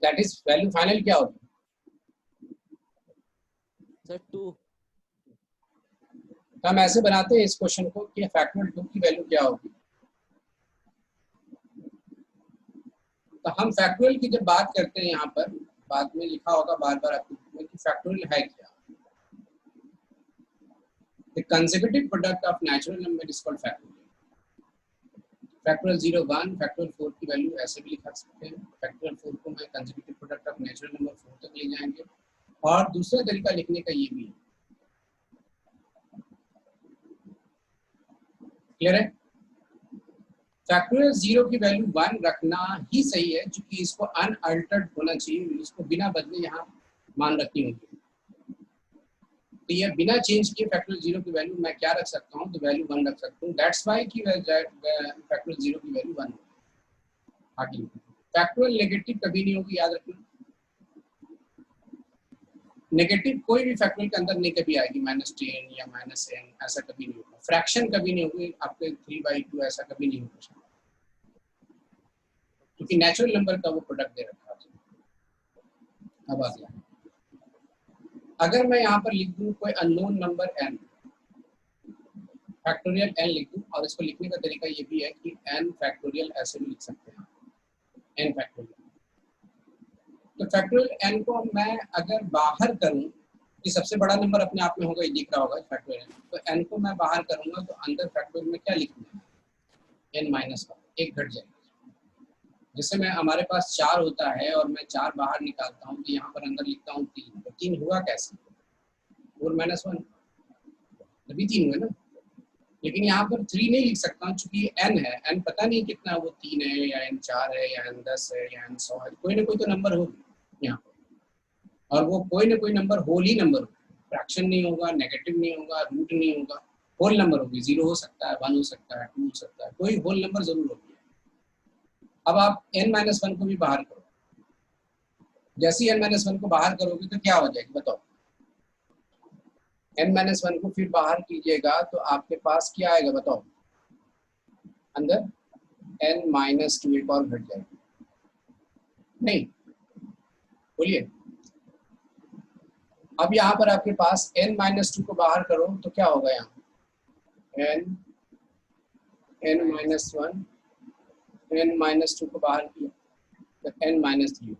That is value final क्या होगी sir 2। तो हम ऐसे बनाते हैं इस क्वेश्चन को कि फैक्टोरियल 2 की वैल्यू क्या होगी। तो हम फैक्टोरियल की जब बात करते हैं यहाँ पर बाद में लिखा होगा बार बार आपको कि फैक्टोरियल है क्या। The consecutive product of natural number is called factorial. Factorial 0 1, factorial 4 की वैल्यू ऐसे भी लिखा सकते हैं। फैक्टोरियल 4 को मैं consecutive product of natural number 4 तक ले जाएंगे। और दूसरा तरीका लिखने का ये भी है। क्लियर है? फैक्टोरियल 0 की वैल्यू 1 रखना ही सही है, क्योंकि इसको अनअल्टर्ड होना चाहिए, इसको बिना बदले यहाँ मान रखनी होगी। तो ये बिना चेंज किए फैक्टोरियल 0 की वैल्यू मैं क्या रख सकता हूँ, तो वैल्यू 1 रख सकता हूँ। दैट्स व्हाई कि फैक्टोरियल 0 की वैल्यू 1 आगे। फैक्टोरियल नेगेटिव कभी नहीं होगी, याद रखना। नेगेटिव कोई भी फैक्टोरियल के अंदर नहीं कभी आएगी, -10 या -n ऐसा कभी नहीं होगा। फ्रैक्शन कभी नहीं होगी, आपके 3/2 ऐसा कभी नहीं होगा, क्योंकि नेचुरल नंबर का वो प्रोडक्ट दे रखा है। अब आ गया, अगर मैं यहाँ पर लिख दूँ कोई unknown number n, factorial n लिख दूँ, और इसको लिखने का तरीका ये भी है कि n फैक्टोरियल ऐसे भी लिख सकते हैं, n फैक्टोरियल। तो फैक्टोरियल n को मैं अगर बाहर करूँ, कि सबसे बड़ा नंबर अपने आप में होगा, ये दिख रहा होगा फैक्टोरियल, तो n को मैं बाहर करूँगा तो अंदर फैक्टोरियल में क्या लिखूंगा, n-1 एक घट जाएगा। जैसे मैं हमारे पास 4 होता है और मैं 4 बाहर निकालता हूँ, तो यहाँ पर अंदर लिखता हूँ 3, तो 3 हुआ कैसे, 4-1 तभी 3 हुए ना। लेकिन यहाँ पर 3 नहीं लिख सकता हूँ, चूंकि n है, n पता नहीं कितना, वो 3 है या n4 है या n10 है या n100 है, कोई ना कोई तो नंबर होगी यहाँ पर। और वो कोई ना कोई नंबर होल ही नंबर होगा, फ्रैक्शन नहीं होगा, नेगेटिव नहीं होगा, रूट नहीं होगा, होल नंबर होगी। 0 हो सकता है, 1 हो सकता है, 2 हो सकता है, कोई होल नंबर जरूर होगी। अब आप n-1 को भी बाहर करो, जैसे ही n-1 को बाहर करोगे तो क्या हो जाएगी बताओ। n-1 को फिर बाहर कीजिएगा तो आपके पास क्या आएगा बताओ, अंदर n-2 एक और घट जाएगी, नहीं बोलिए। अब यहाँ पर आपके पास n-2 को बाहर करो तो क्या होगा, यहाँ n-1 n-2 को बाहर किया तो n-3।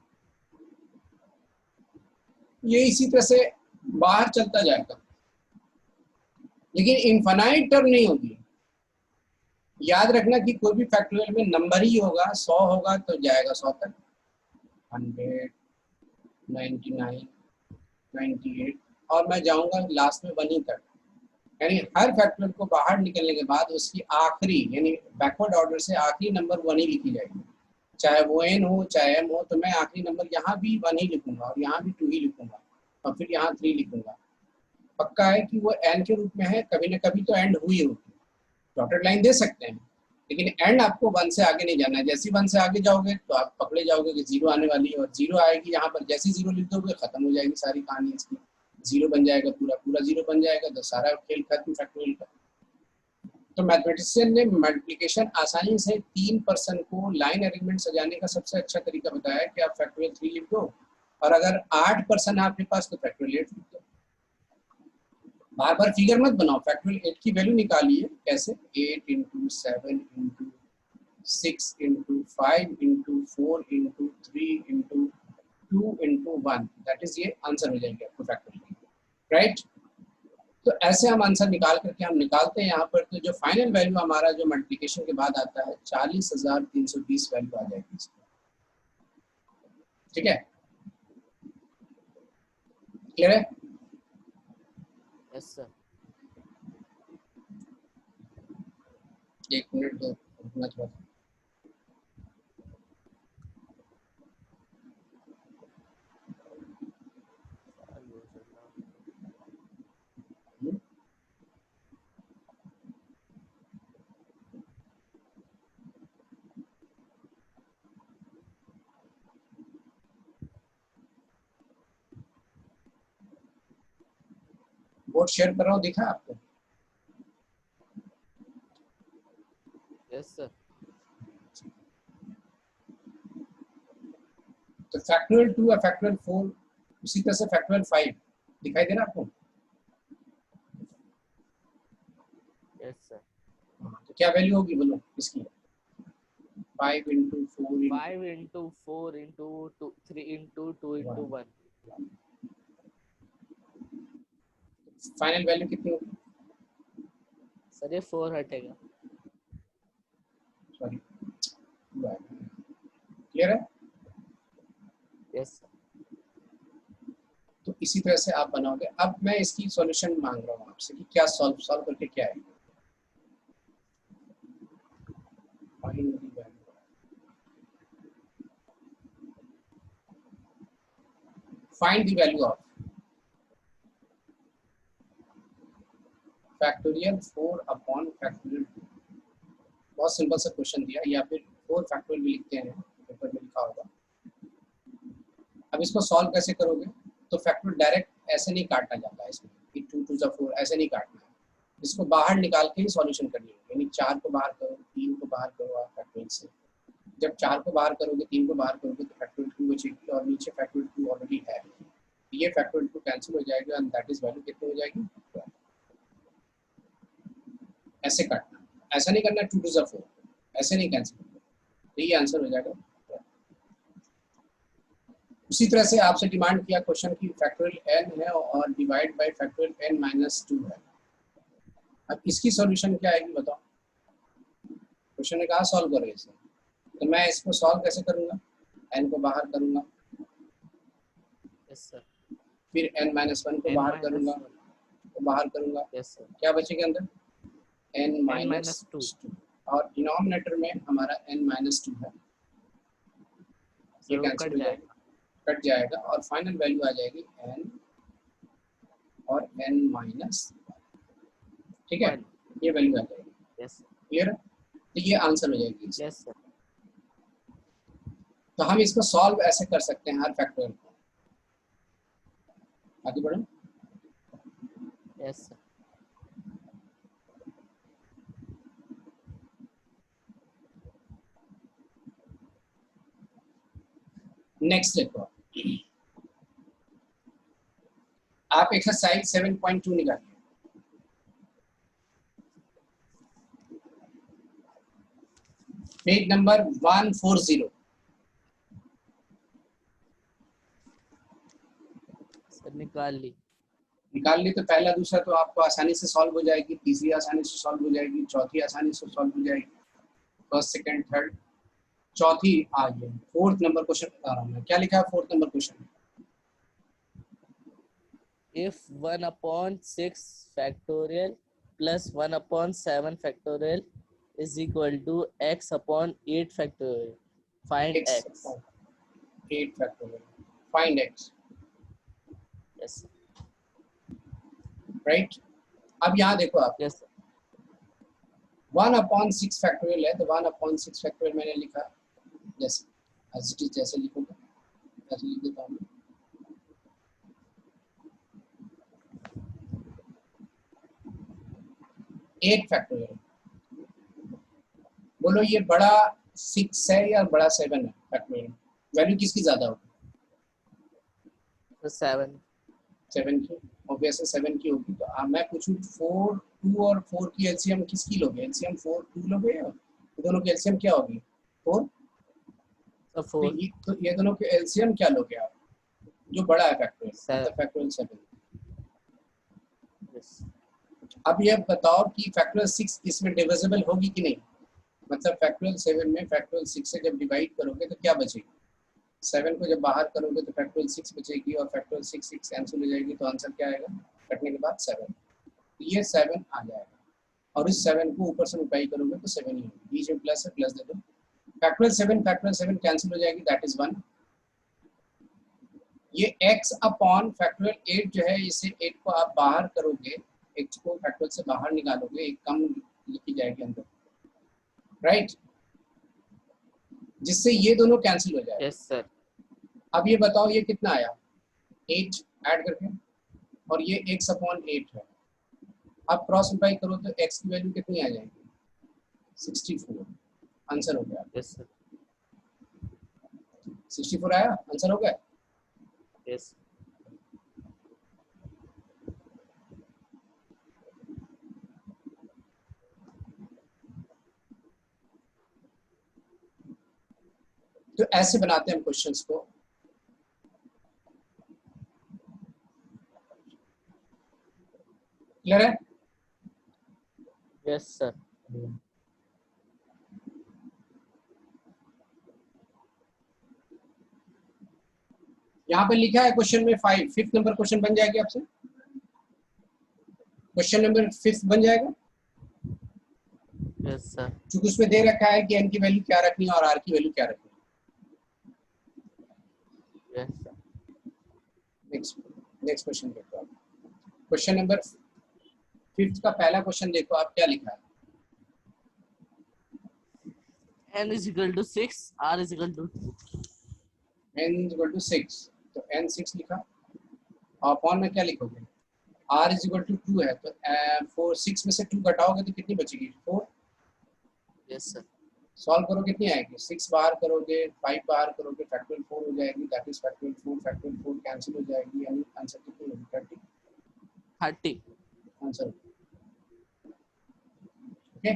ये इसी तरह से बाहर चलता जाएगा, लेकिन इनफाइनाइट टर्म नहीं होगी। याद रखना कि कोई भी फैक्टोरियल में नंबर ही होगा, 100 होगा तो जाएगा 100 तक, 100, 99, 98, और मैं जाऊंगा लास्ट में 1 ही तक। यानी हर फैक्टोरियल को बाहर निकलने के बाद उसकी आखिरी, यानी बैकवर्ड ऑर्डर से आखिरी नंबर 1 ही लिखी जाएगी, चाहे वो n हो चाहे m हो। तो मैं आखिरी नंबर यहाँ भी 1 ही लिखूंगा और यहाँ भी 2 ही लिखूंगा और फिर यहाँ 3 लिखूंगा। पक्का है कि वो n के रूप में है, कभी ना कभी तो एंड हुई होगी। डॉटेड लाइन दे सकते हैं, लेकिन एंड आपको 1 से आगे नहीं जाना है। जैसे 1 से आगे जाओगे तो आप पकड़े जाओगे कि 0 आने वाली है, और 0 आएगी यहाँ पर, जैसे 0 लिख दोगे खत्म हो जाएगी सारी कहानी इसकी, 0 बन जाएगा, पूरा पूरा 0 बन जाएगा, तो सारा खेल खत्म फैक्टोरियल का। तो मैथमेटिशियन ने मल्टीप्लिकेशन आसानी से 3% को लाइन अरेंजमेंट सजाने का सबसे अच्छा तरीका बताया कि आप फैक्टोरियल 3 लिख दो, और अगर 8% आपके पास तो फैक्टोरियल 8 लिख दो। बार बार फिगर मत बनाओ, फैक्टोरियल 8 की वैल्यू निकालिए। कैसे, 8 × 7 × 6 × 5 × 4 × 3 × 2 × 1, दैट इज ये आंसर हो जाएंगे आपको फैक्टोरियल, राइट। तो ऐसे हम आंसर निकाल करके हम निकालते हैं यहाँ पर। तो जो फाइनल वैल्यू हमारा जो मल्टीप्लिकेशन के बाद आता है 40,320 वैल्यू आ जाएगी इसकी। ठीक है, क्लियर है? Yes sir. 1 मिनट दो, रुकना थोड़ा। बोर्ड शेयर कर रहा हूँ, दिखा आपको? Yes sir. तो फैक्टोरियल 2 है, फैक्टोरियल 4, उसी तरह से फैक्टोरियल 5 दिखाई दे रहा है आपको? Yes sir. तो क्या वैल्यू होगी बोलो इसकी? 5 into 4 into 5 into 4 into 2 3 into 2 into 1 final value कितनी होगी? सर ये 4 हटेगा। सॉरी, क्लियर है? Yes sir. तो इसी तरह से आप बनाओगे। अब मैं इसकी सॉल्यूशन मांग रहा हूँ आपसे कि क्या सॉल्व करके क्या है। Find the value of factorial 4 upon factorial 2। बहुत सिंपल सा क्वेश्चन दिया, या फिर 4 फैक्टोरियल भी लिखते हैं, पेपर में लिखा होगा। अब इसको सॉल्व कैसे करोगे? तो फैक्टोरियल डायरेक्ट ऐसे नहीं काटना जाता है इसमें कि 2 2 जा 4 ऐसे नहीं काटना है। इसको बाहर निकाल के ही सॉल्यूशन करनी है, यानी 4 को बाहर करो, 3 को बाहर करो आप फैक्टोरियल से। जब 4 को बाहर करोगे, 3 को बाहर करोगे तो फैक्टोरियल 2 बचेगी और नीचे फैक्टोरियल 2 ऑलरेडी है। ये फैक्टोरियल 2 कैंसिल हो जाएगा एंड दैट इज वैल्यू कितनी हो जाएगी? ऐसे काटना, ऐसा नहीं करना 2 2 जा 4, ऐसे नहीं कैंसिल करना। तो ये आंसर हो जाएगा। उसी तरह से आपसे डिमांड किया क्वेश्चन की फैक्टोरियल n है और divide by factorial n minus 2 है। अब इसकी सॉल्यूशन क्या आएगी बताओ? क्वेश्चन ने कहा सॉल्व करो इसे, तो मैं इसको सॉल्व कैसे करूंगा? n को बाहर करूंगा, यस सर। फिर n माइनस 1 को बाहर करूंगा, तो बाहर करूंगा, यस सर। क्या बचेगा अंदर? n माइनस 2 और डिनोमिनेटर में हमारा n माइनस 2 है, ये कैंसिल हो जाएगा, कट जाएगा और फाइनल वैल्यू आ जाएगी n और n माइनस, ठीक है, ये वैल्यू आ जाएगी। यस क्लियर है? तो ये आंसर हो जाएगी। Yes sir. तो हम इसको सॉल्व ऐसे कर सकते हैं हर फैक्टोरियल को। आगे बढ़ो। Yes sir. नेक्स्ट देखो, आप एक्सरसाइज 7.2 निकालिए। Page number 140। सर निकाल ली। निकाल ली तो पहला दूसरा तो आपको आसानी से सॉल्व हो जाएगी, तीसरी आसानी से सॉल्व हो जाएगी, चौथी आसानी से सॉल्व हो जाएगी, फर्स्ट सेकंड थर्ड, चौथी आ गई। फोर्थ नंबर क्वेश्चन बता रहा हूँ मैं, क्या लिखा है fourth number question? If 1/6 factorial plus 1/7 factorial is equal to x upon 8 factorial, find x. 8 factorial, find x, Yes. Right? अब यहाँ देखो आप, Yes. 1/6 फैक्टोरियल है तो 1/6 फैक्टोरियल मैंने लिखा जैसे as it is, जैसे लिखूंगा ऐसे लिख देता हूँ। एट फैक्टोरियल, बोलो ये बड़ा 6 है या बड़ा 7 है फैक्टोरियल? वैल्यू किसकी ज्यादा होगी? 7. 7 की, ऑब्वियसली 7 की होगी। तो मैं पूछूं 4 2 और 4 की एलसीएम किसकी लोगे? एलसीएम 4 2 लोगे या दोनों की एलसीएम क्या होगी? 4। So 4. तो ये दोनों के एलसीएम क्या लोगे आप? जो बड़ा है फैक्टोरियल, मतलब फैक्टोरियल 7। Yes. अब ये बताओ कि फैक्टोरियल 6 इसमें डिविजिबल होगी कि नहीं? मतलब फैक्टोरियल 7 में फैक्टोरियल 6 से जब डिवाइड करोगे तो क्या बचेगी? 7 को जब बाहर करोगे तो फैक्टोरियल 6 बचेगी और फैक्टोरियल 6 कैंसिल हो जाएगी, तो आंसर क्या आएगा? कटने के बाद 7। ये 7 आ जाएगा और इस 7 को ऊपर से मल्टीप्लाई करोगे तो 7 ही होगी, बीच में प्लस है, प्लस दे दो। फैक्टोरियल 7 कैंसिल हो जाएगी, दैट इज 1। ये x अपॉन फैक्टोरियल 8 जो है, इसे 8 को आप बाहर करोगे, x को फैक्टोरियल से बाहर निकालोगे, एक कम लिखी जाएगी अंदर, राइट? जिससे ये दोनों कैंसिल हो जाएगा। Yes sir. अब ये बताओ ये कितना आया 8 ऐड करके, और ये x अपॉन 8 है। अब क्रॉस मल्टीप्लाई करो तो x की वैल्यू कितनी आ जाएगी? 64। आंसर हो गया। Yes sir. 64 आया, आंसर हो गया। यस तो ऐसे बनाते हैं हम क्वेश्चंस को। क्लियर है? Yes sir. यहाँ पे लिखा है क्वेश्चन में 5, 5th नंबर क्वेश्चन बन जाएगी आपसे, क्वेश्चन नंबर 5 बन जाएगा, यस सर। क्योंकि उसमें दे रखा है कि एन की वैल्यू क्या रखनी है और आर की वैल्यू क्या रखनी है। Yes sir. नेक्स्ट क्वेश्चन देखो आप, क्वेश्चन नंबर 5th का पहला क्वेश्चन देखो आप, क्या लिखा है। n is equal to 6, r is equal to 2। n equal to 6, तो n 6 लिखा, और अपॉन में क्या लिखोगे, r इज इक्वल टू 2 है, तो 4 6 में से 2 घटाओगे तो कितनी बचेगी, 4। Yes sir. सॉल्व करो कितनी आएगी, 6 बाहर करोगे, 5 बाहर करोगे, फैक्टोरियल 4 हो जाएगी, दैट इज फैक्टोरियल 4 कैंसिल हो जाएगी, यानी आंसर कितनी होगी, 30 आंसर। Okay,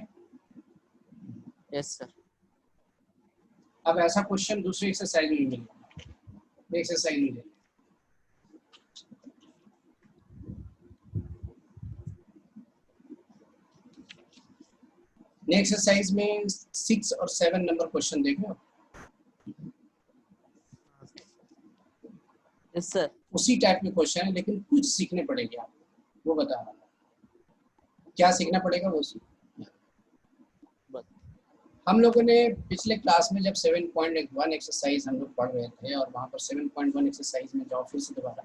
yes sir. अब ऐसा क्वेश्चन दूसरी एक्सरसाइज में मिलेगा, एक्सरसाइज में नेक्स्ट एक्सरसाइज में 6 और 7 नंबर क्वेश्चन देख लो। Yes sir. उसी टाइप में क्वेश्चन है, लेकिन कुछ सीखने पड़ेंगे आपको, वो बता रहा हूँ क्या सीखना पड़ेगा वो सीख। हम लोगों ने पिछले क्लास में जब 7.1 एक्सरसाइज हम लोग पढ़ रहे थे, और वहाँ पर 7.1 एक्सरसाइज में जाओ फिर से दोबारा,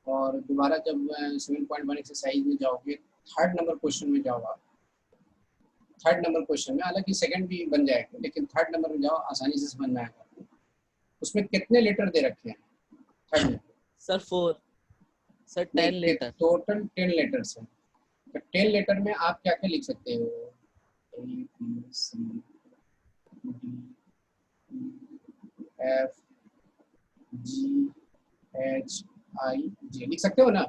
और दोबारा जब 7.1 एक्सरसाइज में जाओगे, 3rd नंबर क्वेश्चन में जाओ आप, 3rd नंबर क्वेश्चन में, हालांकि 2nd भी बन जाएगा, लेकिन 3rd नंबर में जाओ, आसानी से समझ में आएगा। उसमें कितने लेटर दे रखे हैं 3rd में? Sir 4 sir 10 letter, total 10 letters हैं। तो 10 लेटर में आप क्या क्या लिख सकते हो, A B C D E F G H I J लिख सकते हो ना।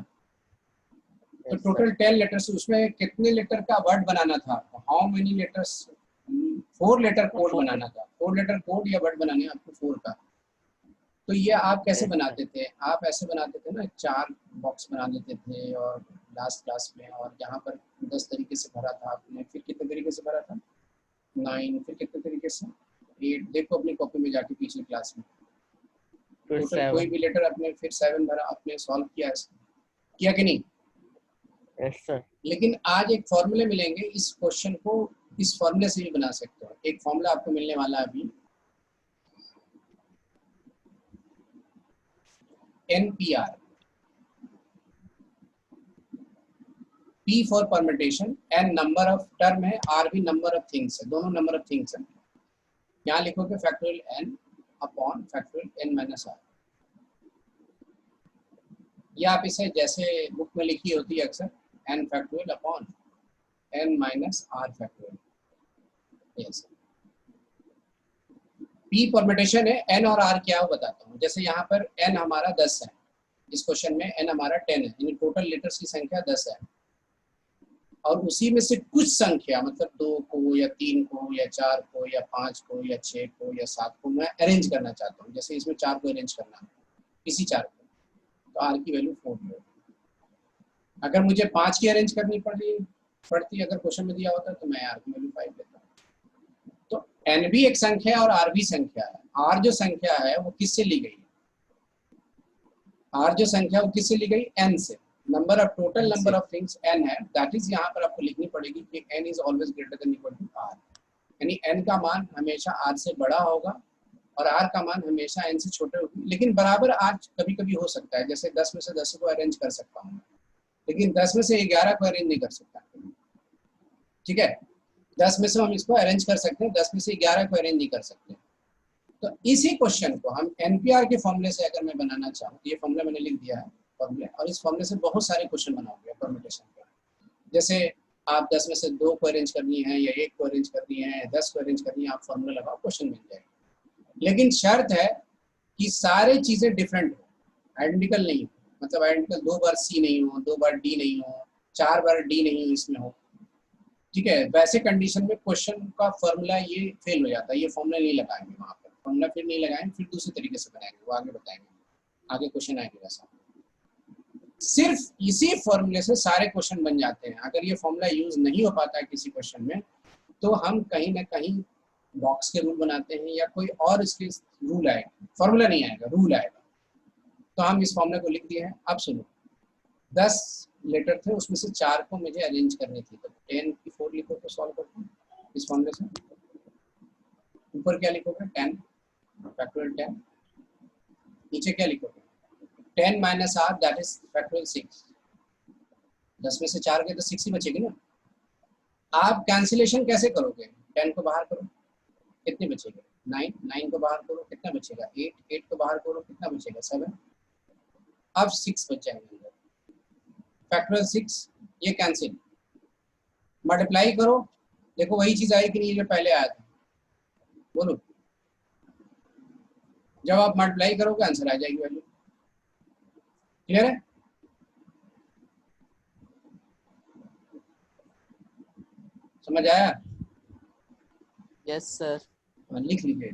तो टोटल 10 लेटर्स, उसमें कितने लेटर का वर्ड बनाना था, how many letters, 4 letter code बनाना था, 4 लेटर कोड या वर्ड बनाने आपको 4 का। तो ये आप कैसे बनाते थे, आप ऐसे बनाते थे ना, 4 बॉक्स बना लेते थे, और लास्ट क्लास में, और यहाँ पर 10 तरीके से भरा था आपने, फिर कितने तरीके से भरा था, 9, फिर कितने तरीके से, 8। देखो अपनी कॉपी में जाके पिछले क्लास में, टोटल कोई भी लेटर अपने, फिर 7 भरा आपने, सॉल्व किया कि नहीं। Yes sir. लेकिन आज एक फॉर्मूले मिलेंगे, इस क्वेश्चन को इस फॉर्मूले से भी बना सकते हो। एक फॉर्मूला आपको मिलने वाला है अभी, NPR, P for permutation, N number of term है, R भी नंबर ऑफ थिंग्स है, दोनों नंबर ऑफ थिंग्स है। यहाँ लिखोगे factorial n upon factorial n minus r, या आप इसे जैसे बुक में लिखी होती है अक्सर, n factorial upon n minus r factorial. Yes, P permutation है, n और r क्या है वो बताता हूँ। जैसे यहाँ पर n हमारा 10 है, इस क्वेश्चन में n हमारा 10 है, यानी टोटल लेटर्स की संख्या 10 है, और उसी में से कुछ संख्या, मतलब 2 को या 3 को या 4 को या 5 को या 6 को या 7 को मैं अरेंज करना चाहता हूँ। जैसे इसमें 4 को अरेंज करना है, इसी 4 को, तो आर की वैल्यू 4 होगी। अगर मुझे 5 की अरेंज करनी पड़ती अगर क्वेश्चन में दिया होता तो मैं आर की वैल्यू 5 लेता। तो एन भी एक संख्या है और आर भी संख्या है। आर जो संख्या है वो किससे ली गई, आर जो संख्या वो किससे ली गई, एन से। Number of total number of things n है, दैट इज यहाँ पर आपको लिखनी पड़ेगी कि n is always greater than equal to r, यानी एन का मान हमेशा आर से बड़ा होगा और आर का मान हमेशा एन से छोटे होगा। लेकिन बराबर आर कभी कभी हो सकता है, जैसे 10 में से 10 को अरेंज कर सकता हूँ, लेकिन 10 में से 11 को अरेंज नहीं कर सकता। ठीक है, 10 में से हम इसको अरेंज कर सकते हैं, 10 में से 11 को अरेंज नहीं कर सकते। तो इसी क्वेश्चन को हम एनपीआर के फॉर्मूले से अगर मैं बनाना चाहूँ, ये फॉर्मूला मैंने लिख दिया है फॉर्मूले, और इस फॉर्मूले से बहुत सारे क्वेश्चन बनाओगे परम्यूटेशन के। जैसे आप 10 में से 2 को अरेंज करनी है या 1 को अरेंज करनी है, 10 को अरेंज करनी है, आप फॉर्मूला लगाओ, क्वेश्चन मिल जाएगा। लेकिन शर्त है कि सारे चीजें डिफरेंट हो, आइडेंटिकल नहीं हो। मतलब आइडेंटिकल 2 बार सी नहीं हो, 2 बार डी नहीं हो, 4 बार डी नहीं इसमें हो, ठीक है। वैसे कंडीशन में क्वेश्चन का फॉर्मूला ये फेल हो जाता है, ये फॉर्मूला नहीं लगाएंगे वहाँ पर, फॉर्मूला फिर नहीं लगाएंगे, फिर दूसरे तरीके से बनाएंगे, वो आगे बताएंगे, आगे क्वेश्चन आएंगे वैसा। सिर्फ इसी फॉर्मूले से सारे क्वेश्चन बन जाते हैं। अगर ये फॉर्मूला यूज नहीं हो पाता है किसी क्वेश्चन में, तो हम कहीं ना कहीं बॉक्स के रूल बनाते हैं या कोई और इसके रूल आएगा, फॉर्मूला नहीं आएगा, रूल आएगा। तो हम इस फॉर्मूले को लिख दिए हैं। अब सुनो, 10 लेटर थे, उसमें से 4 को मुझे अरेंज करनी थी, तो 10 की 4 लिखो तो सॉल्व करते हैं इस फॉर्मूले से। ऊपर क्या लिखोगे? 10 फैक्टोरियल 10, नीचे क्या लिखोगे? 10 minus r that is factorial 6। 10 में से 4 गए तो 6 ही बचेगी ना। आप कैंसिलेशन कैसे करोगे? 10 को बाहर करो, कितने बचेगा? 9, 9 को बाहर करो, कितना बचेगा? 8, 8 को बाहर करो, कितना बचेगा? 7। अब 6 बच जाएंगे अंदर, फैक्टोरियल 6, ये कैंसिल। मल्टीप्लाई करो, देखो वही चीज आई कि नहीं जो पहले आया था, बोलो। जब आप मल्टीप्लाई करोगे आंसर आ जाएगी वैल्यू। क्लियर है? समझ आया? Yes sir. लिख लीजिए।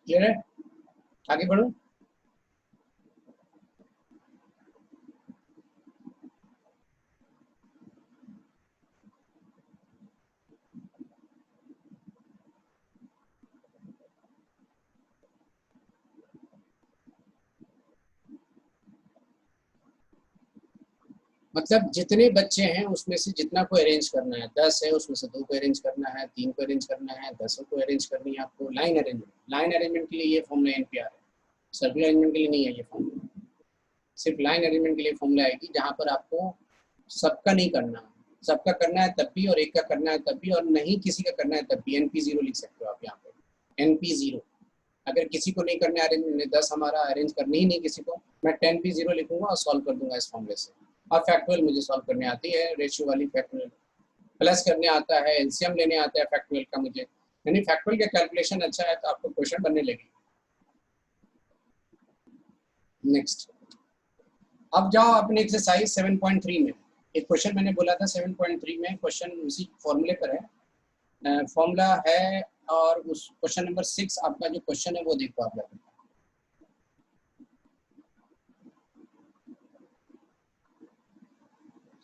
क्लियर है? आगे बढ़ो। मतलब जितने बच्चे हैं उसमें से जितना को अरेंज करना है, 10 है उसमें से 2 को अरेंज करना है, 3 को अरेंज करना है, 10 को अरेंज करनी है आपको। लाइन अरेंजमेंट, लाइन अरेंजमेंट के लिए ये फॉर्मूला एनपीआर है, सर्कुलर अरेंजमेंट के लिए नहीं है ये फॉर्मूला। सिर्फ लाइन अरेंजमेंट के लिए फॉर्मूला आएगी, जहाँ पर आपको सबका नहीं करना, सबका करना है तब भी, और एक का करना है तब भी, और नहीं किसी का करना है तब भी। NP0 लिख सकते हो आप यहाँ पे, NP0। अगर किसी को नहीं करना है अरेंज, 10 हमारा अरेंज करनी ही नहीं किसी को, मैं 10P0 लिखूंगा और सॉल्व कर दूंगा इस फॉर्मूले से। और फैक्टोरियल मुझे सॉल्व करने आती है, रेशियो वाली फैक्टोरियल, प्लस करने आता है, एलसीएम लेने आता है फैक्टोरियल का मुझे, यानी फैक्टोरियल का कैलकुलेशन अच्छा है तो आपको क्वेश्चन बनने लगे। नेक्स्ट, अब जाओ अपने एक्सरसाइज 7.3 में। एक क्वेश्चन मैंने बोला था 7.3 में, क्वेश्चन उसी फॉर्मूले पर है, फॉर्मूला है। और उस क्वेश्चन नंबर 6 आपका जो क्वेश्चन है वो देखो आप लोग।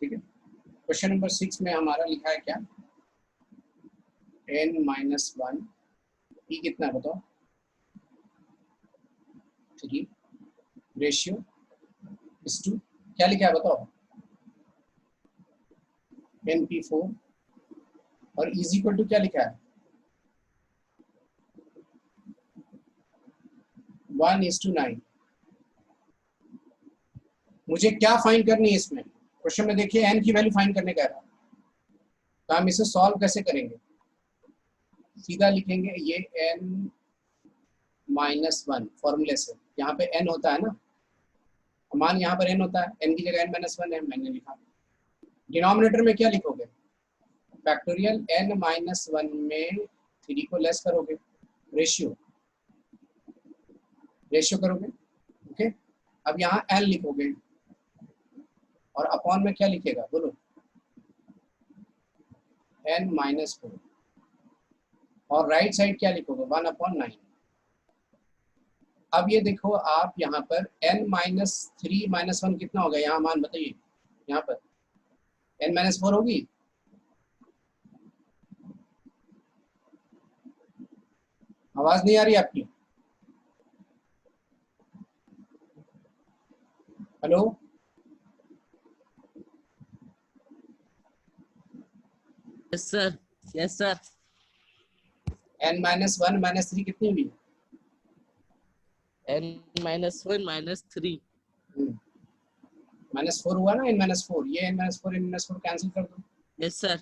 ठीक है, क्वेश्चन नंबर 6 में हमारा लिखा है क्या? n-1, ई कितना बताओ? 3, रेशियो इस टू, क्या लिखा है बताओ? NP4, और इज इक्वल टू क्या लिखा है? 1:9। मुझे क्या फाइंड करनी है इसमें? क्वेश्चन में देखिए n की वैल्यू फाइंड करने का है, तो हम इसे सॉल्व कैसे करेंगे? सीधा लिखेंगे ये n-1 फॉर्मूले से, यहाँ पे n होता है ना, मान यहाँ पर n होता है, n की जगह n-1 है, मैंने लिखा। डिनोमिनेटर में क्या लिखोगे? फैक्टोरियल n-1 में 3 को लेस करोगे, रेशियो, रेशियो करोगे। ओके, अब यहाँ n लिखोगे, और अपॉन में क्या लिखेगा बोलो? n-4, और राइट साइड क्या लिखोगे? 1/9। अब ये देखो आप यहाँ पर n-3 - 1 कितना होगा? यहाँ मान बताइए, यहाँ पर n-4 होगी। आवाज नहीं आ रही आपकी? Hello, yes sir. Yes sir. n minus 1 minus 3 कितनी हुई? n minus 1 minus 3 -4 हुआ ना, n माइनस 4, ये n माइनस 4 कैंसिल कर दो। yes sir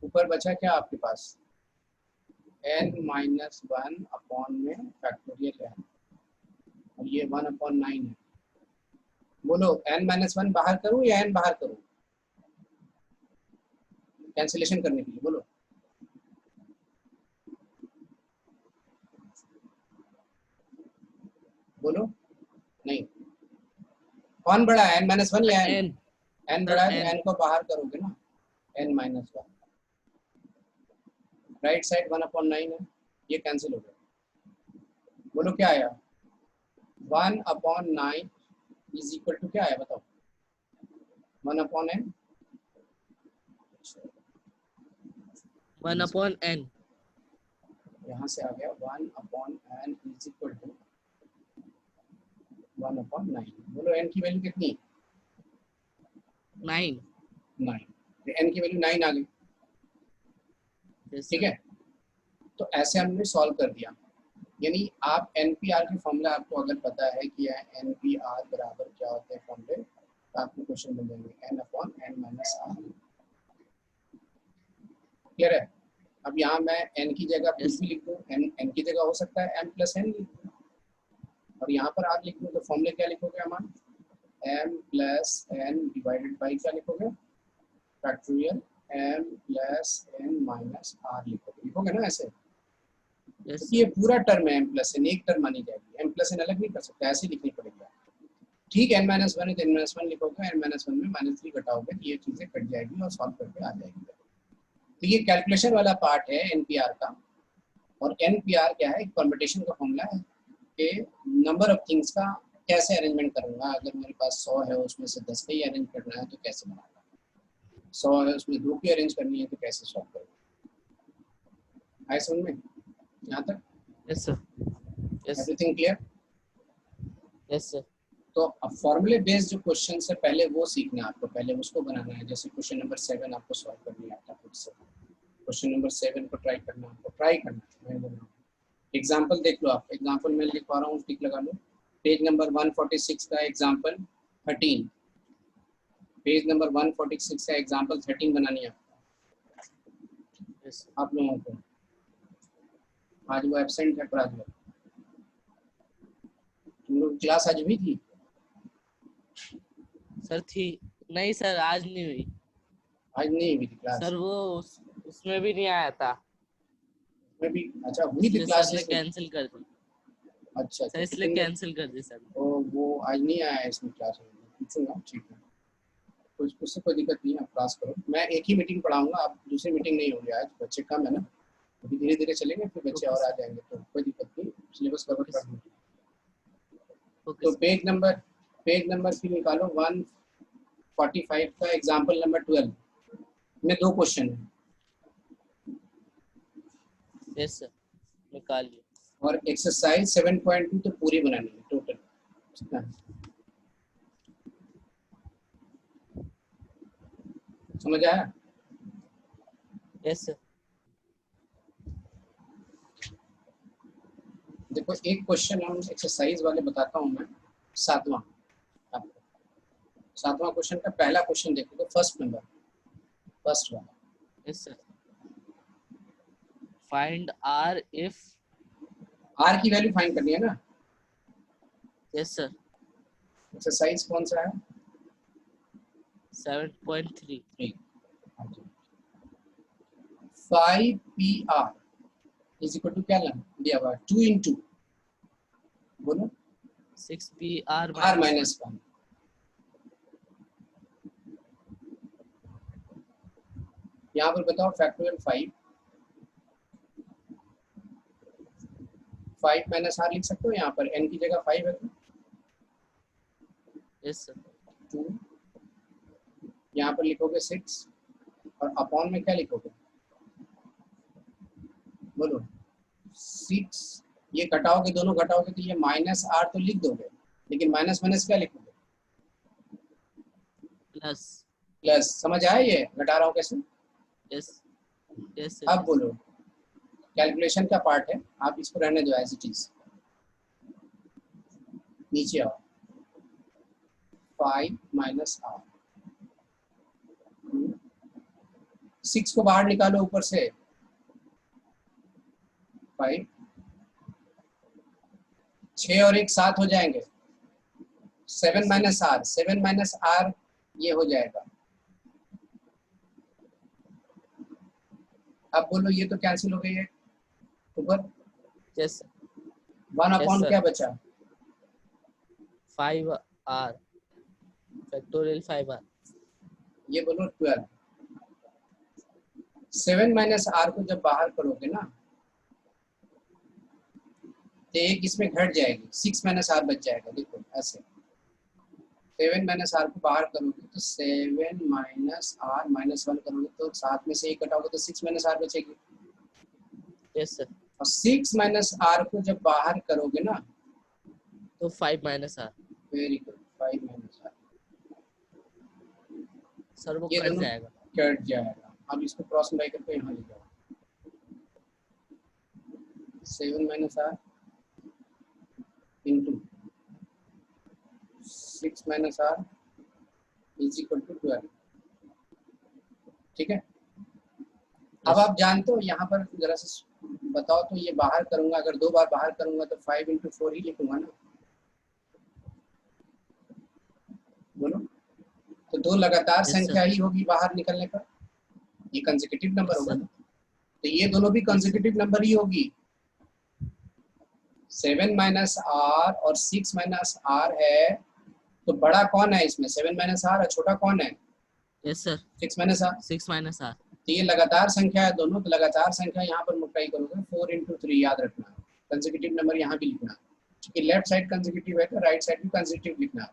ऊपर बचा क्या आपके पास? n माइनस 1 अपॉन में फैक्टोरियल n, और ये 1/9 है। बोलो n माइनस 1 बाहर करूं या n बाहर करूं कैंसिलेशन करने के लिए? बोलो। बोलो नहीं, कौन बड़ा है, n माइनस 1 या n? n n sir बड़ा है तो n n को बाहर करोगे ना, n माइनस 1, राइट साइड 1/9 है, ये कैंसिल हो गया। बोलो क्या आया? 1/9 इज इक्वल टू क्या आया बताओ? 1/n, 1 upon n यहाँ से आ गया 1/n इज इक्वल टू 1/9। बोलो n की वैल्यू कितनी? 9 9। n की वैल्यू 9 आ गई, yes ठीक sir है। तो ऐसे हमने सॉल्व कर दिया। यानी आप NPR की फॉर्मूला आपको अगर पता है कि NPR बराबर क्या होते हैं फॉर्मूले, तो आपको क्वेश्चन मिल जाएंगे n/n माइनस r। क्लियर है? अब यहाँ मैं n की जगह कुछ yes भी लिख दूँ, n की जगह हो सकता है m प्लस n लिख दूँ, और यहाँ पर r लिख दूँ, तो फॉर्मूले क्या लिखोगे हमारा? m plus n divided by क्या लिखोगे? Factorial m plus n minus r लिखोगे ना ऐसे, yes क्योंकि ये पूरा टर्म है m प्लस n, एक टर्म मानी जाएगी, m प्लस n अलग नहीं कर सकते, ऐसे लिखनी पड़ेगी। ठीक, n माइनस 1 है तो n माइनस 1 लिखोगे, n माइनस 1 में -3 घटाओगे तो ये चीज़ें कट जाएगी और सॉल्व करके आ जाएगी। तो ये कैलकुलेशन वाला पार्ट है NPR का। और NPR क्या है? एक परम्यूटेशन का फॉर्मूला है कि नंबर ऑफ थिंग्स का कैसे अरेंजमेंट करूँगा। अगर मेरे पास 100 है, उसमें से 10 का ही अरेंज करना है तो कैसे बनाऊंगा, 100 है उसमें 2 की अरेंज करनी है तो कैसे सॉल्व करूँगा। आए समझ में यहाँ तक? yes sir yes everything clear? yes sir तो अब फॉर्मूले बेस्ड जो क्वेश्चन है पहले वो सीखना है आपको, पहले उसको बनाना है। जैसे क्वेश्चन नंबर 7 आपको सॉल्व करनी आता है खुद से, क्वेश्चन नंबर 7 को ट्राई करना है, आपको ट्राई करना है। एग्जाम्पल देख लो, आप एग्जाम्पल में लिखवा रहा हूँ, टिक लगा लो। पेज नंबर 146 का एग्जाम्पल 13, पेज नंबर 146 का एग्जाम्पल 13 बनानी है yes आप लोगों को। आज वो एब्सेंट है प्राजवल, तुम लोग क्लास आज हुई थी? सर थी नहीं सर आज नहीं हुई आज नहीं हुई थी क्लास? सर वो उसमें भी नहीं आया था मैं भी, अच्छा हुई थी इसलिए सर ने क्लासेस में? कैंसिल कर दी अच्छा सर अच्छा, तो इसलिए तुम लोग, कैंसिल कर दी सर तो वो आज नहीं आया है इसमें क्लास में, पूछूंगा, ठीक है। कुछ उससे कोई दिक्कत नहीं है, आप क्लास करो। मैं एक ही मीटिंग पढ़ाऊंगा, आप दूसरी मीटिंग नहीं होगी आज, बच्चे कम है ना, अभी धीरे धीरे चलेंगे, फिर बच्चे ओके और आ सर जाएंगे, तो कोई दिक्कत नहीं, सिलेबस कवर ओके कर सर दूँगी। ओके तो सर पेज नंबर फिर निकालो 145 का एग्जाम्पल नंबर 12 में 2 क्वेश्चन है यस सर निकालिए और एक्सरसाइज 7.2 तो पूरी बनानी है टोटल, कितना है? समझ आया? यस सर देखो एक क्वेश्चन हम एक्सरसाइज वाले बताता हूँ मैं, 7वां आपको। 7वां क्वेश्चन का पहला क्वेश्चन देखो, तो फर्स्ट वाला। Yes sir find r if r की वैल्यू फाइंड करनी है ना। यस सर एक्सरसाइज कौन सा है? 7.3 3। 5PR इज इक्वल टू क्या दिया हुआ है? 2 into, बोलो, 6PR r minus माइनस 1 1। यहाँ पर बताओ फैक्टोरियल 5 माइनस r लिख सकते हो यहाँ पर, n की जगह 5 है तो यस सर 2, यहाँ पर लिखोगे 6 और अपॉन में क्या लिखोगे? बोलो 6, ये घटाओगे, दोनों घटाओगे तो ये माइनस r तो लिख दोगे, लेकिन माइनस माइनस क्या लिखोगे? Plus plus. समझ आया ये घटा रहा हूँ कैसे? यस यस अब बोलो कैलकुलेशन का पार्ट है, आप इसको रहने दो एज इट इज। नीचे आओ, 5 माइनस आर, 6 को बाहर निकालो ऊपर से, 5, 6 और 1 7 हो जाएंगे, 7 माइनस आर, 7 माइनस आर ये हो जाएगा। अब बोलो ये तो कैंसिल हो गई है ऊपर, यस 1 Yes, अपॉन sir. क्या बचा, 5r फैक्टोरियल 5r। ये बोलो 12। 7 माइनस आर को जब बाहर करोगे ना तो एक इसमें घट जाएगी, 6 माइनस आर बच जाएगा। देखो ऐसे 7 माइनस आर को बाहर करोगे तो 7 माइनस आर माइनस 1 करोगे तो 7 में से 1 घटाओगे तो 6 माइनस आर बचेगी। Yes sir. और 6 माइनस आर को जब बाहर करोगे ना तो 5 minus r. Very good, 5 minus r, sir वो ये कट दोनों जाएगा। कट जाएगा। अब इसको क्रॉस मल्टीप्लाई करके यहाँ ले जाओ, 7 minus r into 6 minus r is equal to 12। ठीक है। अब आप जानते हो यहाँ पर जरा से बताओ तो, ये बाहर करूंगा, अगर 2 बार बाहर करूंगा तो 5 इंटू 4 ही लिखूंगा ना, बोलो। तो 2 लगातार Yes, संख्या sir. ही होगी बाहर निकलने पर, ये कंसेक्यूटिव नंबर Yes, होगा sir. ना, तो ये दोनों भी कंसेक्यूटिव नंबर ही होगी। 7 माइनस आर और 6 माइनस आर है, तो बड़ा कौन है इसमें, 7 माइनस आर, और छोटा कौन है, Yes, sir. 6 minus r. 6 minus r. तो ये लगातार संख्या है दोनों, तो लगातार संख्या यहाँ पर मल्टीप्लाई करोगे 4 इंटू 3, याद रखना कंसेक्यूटिव नंबर यहाँ भी लिखना, क्योंकि लेफ्ट साइड कंसेक्यूटिव है तो राइट साइड भी कंसेक्यूटिव लिखना।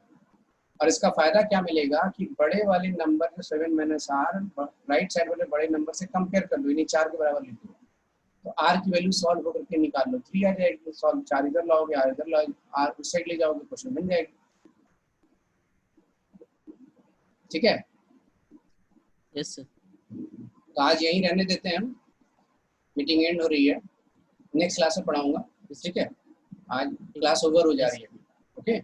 और इसका फायदा क्या मिलेगा कि बड़े वाले नंबर जो 7 माइनस आर राइट साइड वाले बड़े नंबर से कंपेयर कर लो, यानी 4 के बराबर लिख दो, तो आर की वैल्यू सॉल्व होकर के निकाल लो, 3 आ जाएगी, सॉल्व 4 इधर लाओगे, आर इधर लाओगे, आर उस साइड ले जाओगे, क्वेश्चन बन जाएगी। ठीक है। Yes sir. तो आज यहीं रहने देते हैं, मीटिंग एंड हो रही है, नेक्स्ट क्लास में पढ़ाऊंगा। ठीक है, आज क्लास ओवर हो जा रही है। Okay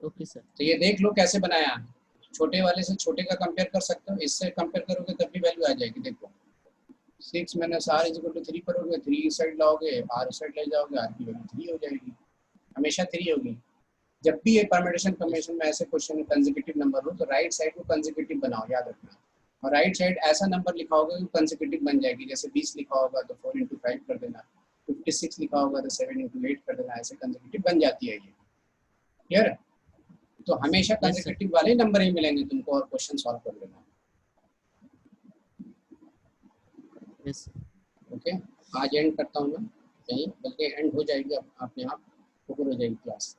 okay sir. तो ये देख लो कैसे बनाया, छोटे वाले से छोटे का कंपेयर कर सकते हो, इससे कंपेयर करोगे तब भी वैल्यू आ जाएगी। देखो 6 minus r is equal to 3 करोगे, 3 इस साइड लाओगे, आर इस साइड ले जाओगे, आर की वैल्यू 3 हो जाएगी, हमेशा 3 होगी। जब भी ये परम्यूटेशन कॉम्बिनेशन में ऐसे क्वेश्चन कंसेक्यूटिव नंबर हो तो राइट साइड को कंसेक्यूटिव बनाओ, याद रखना। और राइट साइड ऐसा नंबर लिखा होगा कि कंसेक्यूटिव बन जाएगी, जैसे 20 लिखा होगा तो 4 इंटू 5 कर देना, 56 लिखा होगा तो 7 इंटू 8 कर देना, ऐसे कंसेक्यूटिव बन जाती है ये। क्लियर है। तो हमेशा कंसेक्यूटिव वाले नंबर ही मिलेंगे तुमको और क्वेश्चन सॉल्व कर लेना। यस। ओके आज एंड करता हूँ मैं, यहीं, बल्कि एंड हो जाएगी अपने आप, ओवर हो जाएगी क्लास।